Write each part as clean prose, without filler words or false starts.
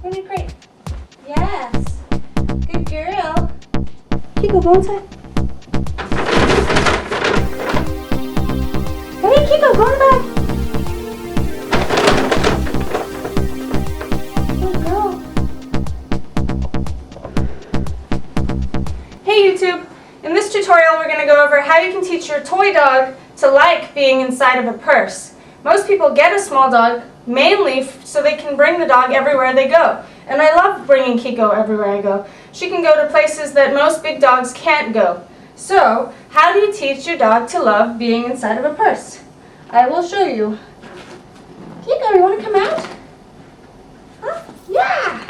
Go in the crate. Yes. Good girl. Kiko, go inside. Hey, Kiko, go in the bag. Good girl. Hey YouTube. In this tutorial, we're going to go over how you can teach your toy dog to like being inside of a purse. Most people get a small dog mainly so they can bring the dog everywhere they go. And I love bringing Kiko everywhere I go. She can go to places that most big dogs can't go. So, how do you teach your dog to love being inside of a purse? I will show you. Kiko, you want to come out? Huh? Yeah!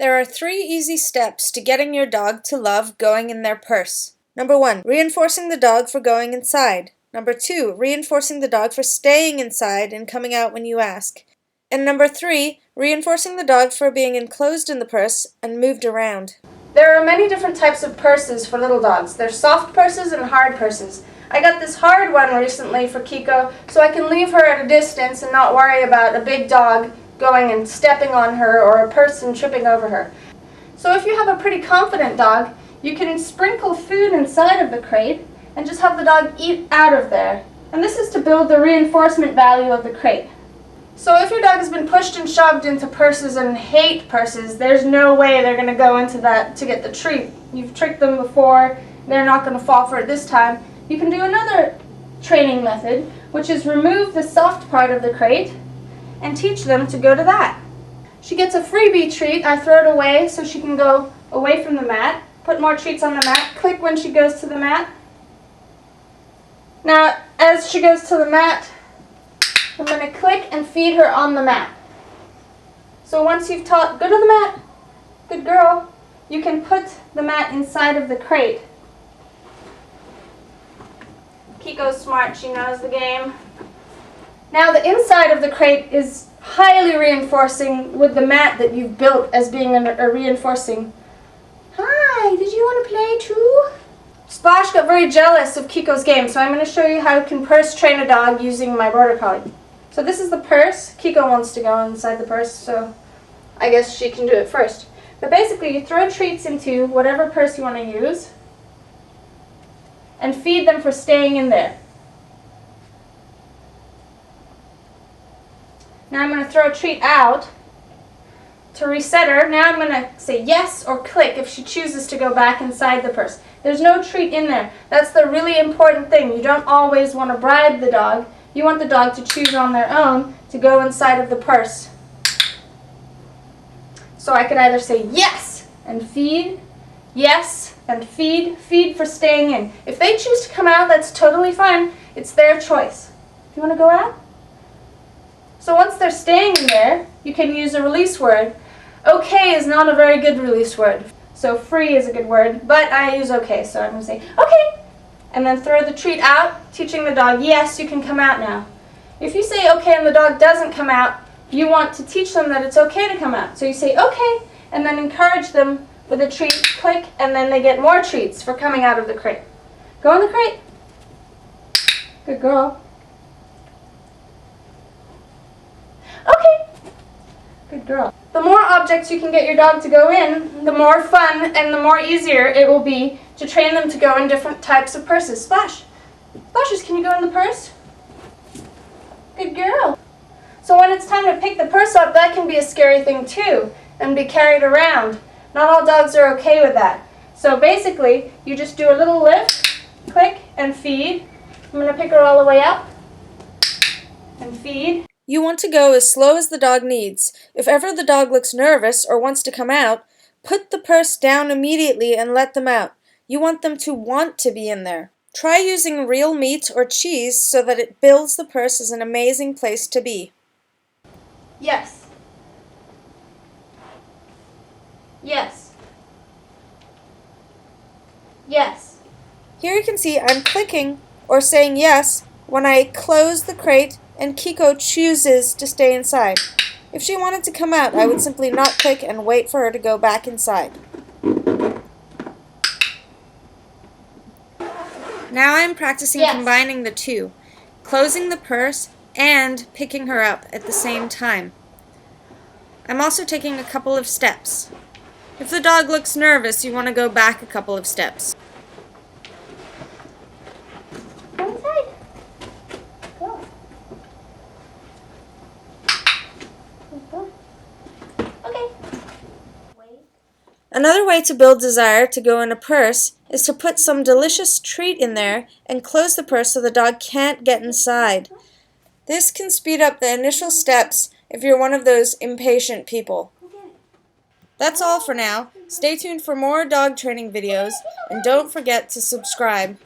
There are 3 easy steps to getting your dog to love going in their purse. Number 1, reinforcing the dog for going inside. Number 2, reinforcing the dog for staying inside and coming out when you ask. And number 3, reinforcing the dog for being enclosed in the purse and moved around. There are many different types of purses for little dogs. There's soft purses and hard purses. I got this hard one recently for Kiko so I can leave her at a distance and not worry about a big dog going and stepping on her or a person tripping over her. So if you have a pretty confident dog, you can sprinkle food inside of the crate and just have the dog eat out of there. And this is to build the reinforcement value of the crate. So if your dog has been pushed and shoved into purses and hate purses, there's no way they're going to go into that to get the treat. You've tricked them before, they're not going to fall for it this time. You can do another training method, which is remove the soft part of the crate and teach them to go to that. She gets a freebie treat. I throw it away so she can go away from the mat. Put more treats on the mat. Click when she goes to the mat. Now, as she goes to the mat, I'm going to click and feed her on the mat. So once you've taught, go to the mat, good girl, you can put the mat inside of the crate. Kiko's smart, she knows the game. Now the inside of the crate is highly reinforcing with the mat that you've built as being a reinforcing. Hi, did you want to play too? Splash got very jealous of Kiko's game, so I'm going to show you how you can purse train a dog using my border collie. So this is the purse. Kiko wants to go inside the purse, so I guess she can do it first. But basically, you throw treats into whatever purse you want to use and feed them for staying in there. Now I'm going to throw a treat out to reset her. Now I'm going to say yes or click if she chooses to go back inside the purse. There's no treat in there. That's the really important thing. You don't always want to bribe the dog. You want the dog to choose on their own to go inside of the purse. So I could either say yes and feed, yes and feed for staying in. If they choose to come out, that's totally fine. It's their choice. Do you want to go out? So once they're staying in there, you can use a release word. Okay is not a very good release word. So free is a good word, but I use okay, so I'm going to say okay. And then throw the treat out, teaching the dog, yes, you can come out now. If you say okay and the dog doesn't come out, you want to teach them that it's okay to come out. So you say okay, and then encourage them with a treat, click, and then they get more treats for coming out of the crate. Go in the crate. Good girl. Okay. Good girl. The more objects you can get your dog to go in, the more fun and the more easier it will be to train them to go in different types of purses. Splash. Splashes, can you go in the purse? Good girl. So when it's time to pick the purse up, that can be a scary thing too, and be carried around. Not all dogs are okay with that. So basically, you just do a little lift, click, and feed. I'm going to pick her all the way up, and feed. You want to go as slow as the dog needs. If ever the dog looks nervous or wants to come out, put the purse down immediately and let them out. You want them to want to be in there. Try using real meat or cheese so that it builds the purse as an amazing place to be. Yes. Yes. Yes. Here you can see I'm clicking or saying yes when I close the crate and Kiko chooses to stay inside. If she wanted to come out, I would simply not click and wait for her to go back inside. Now I'm practicing combining the two, closing the purse and picking her up at the same time. I'm also taking a couple of steps. If the dog looks nervous, you want to go back a couple of steps. Go inside. Go. Go. Okay. Wait. Another way to build desire to go in a purse is to put some delicious treat in there and close the purse so the dog can't get inside. This can speed up the initial steps if you're one of those impatient people. That's all for now. Stay tuned for more dog training videos and don't forget to subscribe.